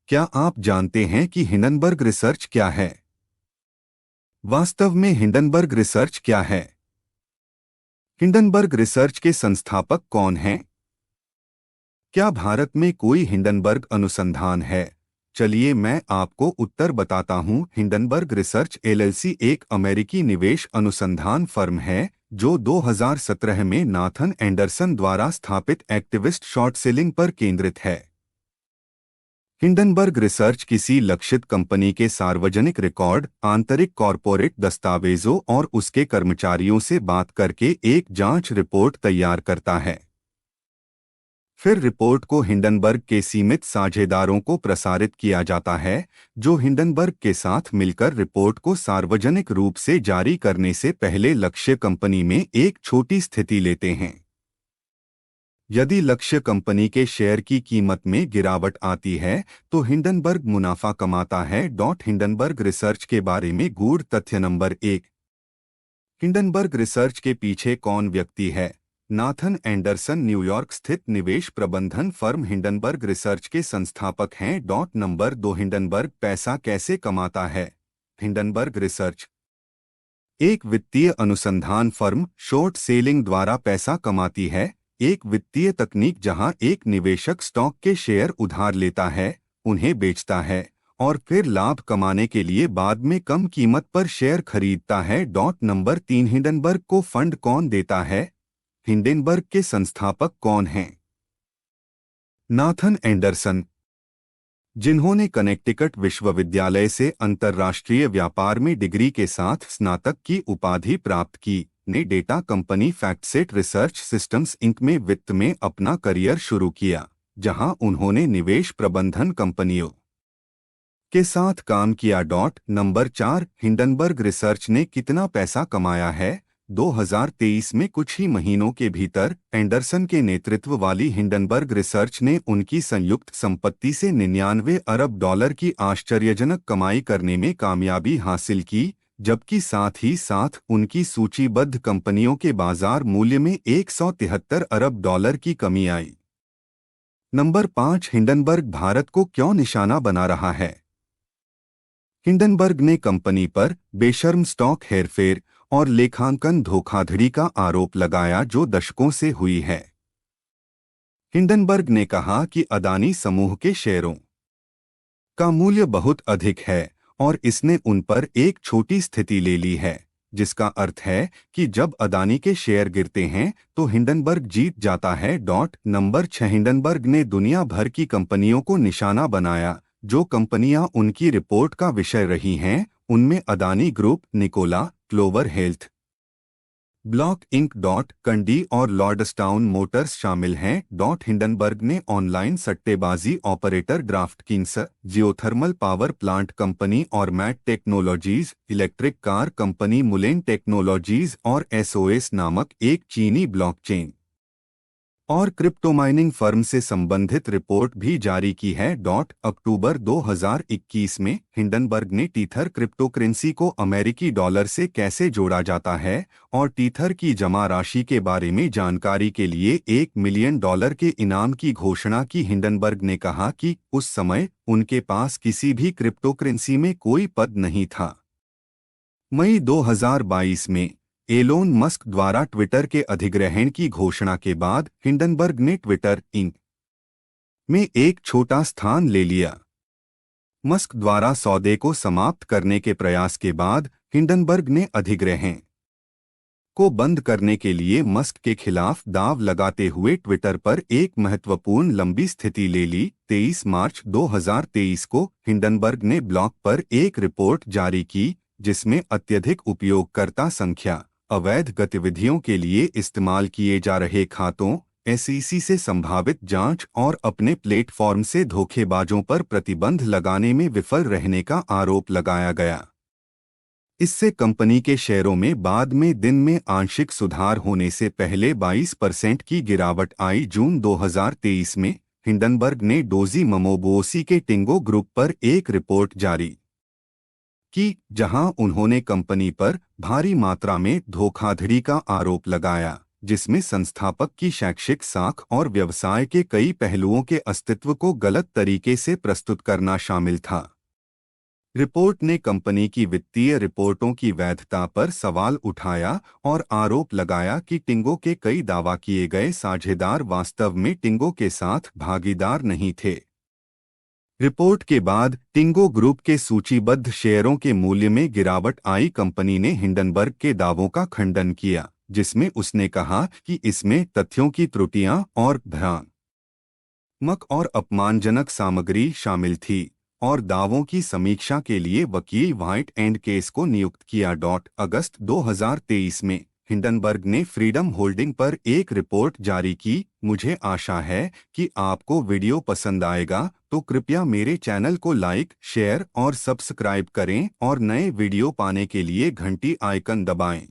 क्या आप जानते हैं कि हिंडनबर्ग रिसर्च क्या है? वास्तव में हिंडनबर्ग रिसर्च क्या है? हिंडनबर्ग रिसर्च के संस्थापक कौन हैं? क्या भारत में कोई हिंडनबर्ग अनुसंधान है? चलिए मैं आपको उत्तर बताता हूं। हिंडनबर्ग रिसर्च एलएलसी एक अमेरिकी निवेश अनुसंधान फर्म है जो 2017 में नाथन एंडरसन द्वारा स्थापित एक्टिविस्ट शॉर्ट सेलिंग पर केंद्रित है। हिंडनबर्ग रिसर्च किसी लक्षित कंपनी के सार्वजनिक रिकॉर्ड, आंतरिक कॉरपोरेट दस्तावेजों और उसके कर्मचारियों से बात करके एक जांच रिपोर्ट तैयार करता है। फिर रिपोर्ट को हिंडनबर्ग के सीमित साझेदारों को प्रसारित किया जाता है, जो हिंडनबर्ग के साथ मिलकर रिपोर्ट को सार्वजनिक रूप से जारी करने से पहले लक्ष्य कंपनी में एक छोटी स्थिति लेते हैं। यदि लक्ष्य कंपनी के शेयर की कीमत में गिरावट आती है तो हिंडनबर्ग मुनाफा कमाता है। हिंडनबर्ग रिसर्च के बारे में गूढ़ तथ्य नंबर 1। हिंडनबर्ग रिसर्च के पीछे कौन व्यक्ति है? नाथन एंडरसन न्यूयॉर्क स्थित निवेश प्रबंधन फर्म हिंडनबर्ग रिसर्च के संस्थापक हैं। नंबर 2। हिंडनबर्ग पैसा कैसे कमाता है? हिंडनबर्ग रिसर्च एक वित्तीय अनुसंधान फर्म शॉर्ट सेलिंग द्वारा पैसा कमाती है। एक वित्तीय तकनीक जहां एक निवेशक स्टॉक के शेयर उधार लेता है, उन्हें बेचता है और फिर लाभ कमाने के लिए बाद में कम कीमत पर शेयर खरीदता है। नंबर 3। हिंडनबर्ग को फंड कौन देता है? हिंडनबर्ग के संस्थापक कौन हैं? नाथन एंडरसन, जिन्होंने कनेक्टिकट विश्वविद्यालय से अंतर्राष्ट्रीय व्यापार में डिग्री के साथ स्नातक की उपाधि प्राप्त की, ने data company FactSet Research Systems Inc में वित्त में अपना करियर शुरू किया, जहां उन्होंने निवेश प्रबंधन कंपनियों के साथ काम किया। नंबर 4। हिंडनबर्ग रिसर्च ने कितना पैसा कमाया है? 2023 में कुछ ही महीनों के भीतर एंडरसन के नेतृत्व वाली हिंडनबर्ग रिसर्च ने उनकी संयुक्त संपत्ति से $99 अरब की आश्चर्यजनक कमाई करने में कामयाबी हासिल की, जबकि साथ ही साथ उनकी सूचीबद्ध कंपनियों के बाजार मूल्य में $173 अरब की कमी आई। नंबर 5। हिंडनबर्ग भारत को क्यों निशाना बना रहा है? हिंडनबर्ग ने कंपनी पर बेशर्म स्टॉक हेरफेर और लेखांकन धोखाधड़ी का आरोप लगाया जो दशकों से हुई है। हिंडनबर्ग ने कहा कि अदानी समूह के शेयरों का मूल्य बहुत अधिक है और इसने उन पर एक छोटी स्थिति ले ली है, जिसका अर्थ है कि जब अदानी के शेयर गिरते हैं तो हिंडनबर्ग जीत जाता है। नंबर 6। हिंडनबर्ग ने दुनिया भर की कंपनियों को निशाना बनाया। जो कंपनियां उनकी रिपोर्ट का विषय रही हैं, उनमें Adani group, Nikola, Clover Health, Block Inc, Kandi और लॉर्डस्टाउन मोटर्स शामिल हैं। हिंडनबर्ग ने ऑनलाइन सट्टेबाजी operator DraftKings, geothermal power plant company और मैट technologies, electric car company Mullen Technologies और एसओएस नामक एक चीनी ब्लॉकचेन और क्रिप्टो माइनिंग फर्म से संबंधित रिपोर्ट भी जारी की है। अक्टूबर 2021 में हिंडनबर्ग ने टीथर क्रिप्टोकरेंसी को अमेरिकी डॉलर से कैसे जोड़ा जाता है और टीथर की जमा राशि के बारे में जानकारी के लिए $1 मिलियन के इनाम की घोषणा की। हिंडनबर्ग ने कहा कि उस समय उनके पास किसी भी क्रिप्टोकरेंसी में कोई पद नहीं था। मई 2022 में एलोन मस्क द्वारा ट्विटर के अधिग्रहण की घोषणा के बाद हिंडनबर्ग ने ट्विटर इंक में एक छोटा स्थान ले लिया। मस्क द्वारा सौदे को समाप्त करने के प्रयास के बाद हिंडनबर्ग ने अधिग्रहण को बंद करने के लिए मस्क के खिलाफ दाव लगाते हुए ट्विटर पर एक महत्वपूर्ण लंबी स्थिति ले ली। 23 मार्च 2023 को हिंडनबर्ग ने ब्लॉग पर एक रिपोर्ट जारी की, जिसमें अत्यधिक उपयोगकर्ता संख्या, अवैध गतिविधियों के लिए इस्तेमाल किए जा रहे खातों, एसईसी से संभावित जांच और अपने प्लेटफॉर्म से धोखेबाजों पर प्रतिबंध लगाने में विफल रहने का आरोप लगाया गया। इससे कंपनी के शेयरों में बाद में दिन में आंशिक सुधार होने से पहले 22% की गिरावट आई। जून 2023 में हिंडनबर्ग ने डोजी मोमोबोसी के टिंगो ग्रुप पर एक रिपोर्ट जारी की, जहां उन्होंने कंपनी पर भारी मात्रा में धोखाधड़ी का आरोप लगाया। जिसमें संस्थापक की शैक्षिक साख और व्यवसाय के कई पहलुओं के अस्तित्व को गलत तरीके से प्रस्तुत करना शामिल था। रिपोर्ट ने कंपनी की वित्तीय रिपोर्टों की वैधता पर सवाल उठाया और आरोप लगाया कि टिंगो के कई दावा किए गए साझेदार वास्तव में टिंगो के साथ भागीदार नहीं थे। रिपोर्ट के बाद टिंगो ग्रुप के सूचीबद्ध शेयरों के मूल्य में गिरावट आई। कंपनी ने हिंडनबर्ग के दावों का खंडन किया, जिसमें उसने कहा कि इसमें तथ्यों की त्रुटियां और भ्रामक और अपमानजनक सामग्री शामिल थी और दावों की समीक्षा के लिए वकील व्हाइट एंड केस को नियुक्त किया। अगस्त 2023 में हिंडनबर्ग ने फ्रीडम होल्डिंग पर एक रिपोर्ट जारी की। मुझे आशा है कि आपको वीडियो पसंद आएगा, तो कृपया मेरे चैनल को लाइक, शेयर और सब्सक्राइब करें और नए वीडियो पाने के लिए घंटी आइकन दबाएं।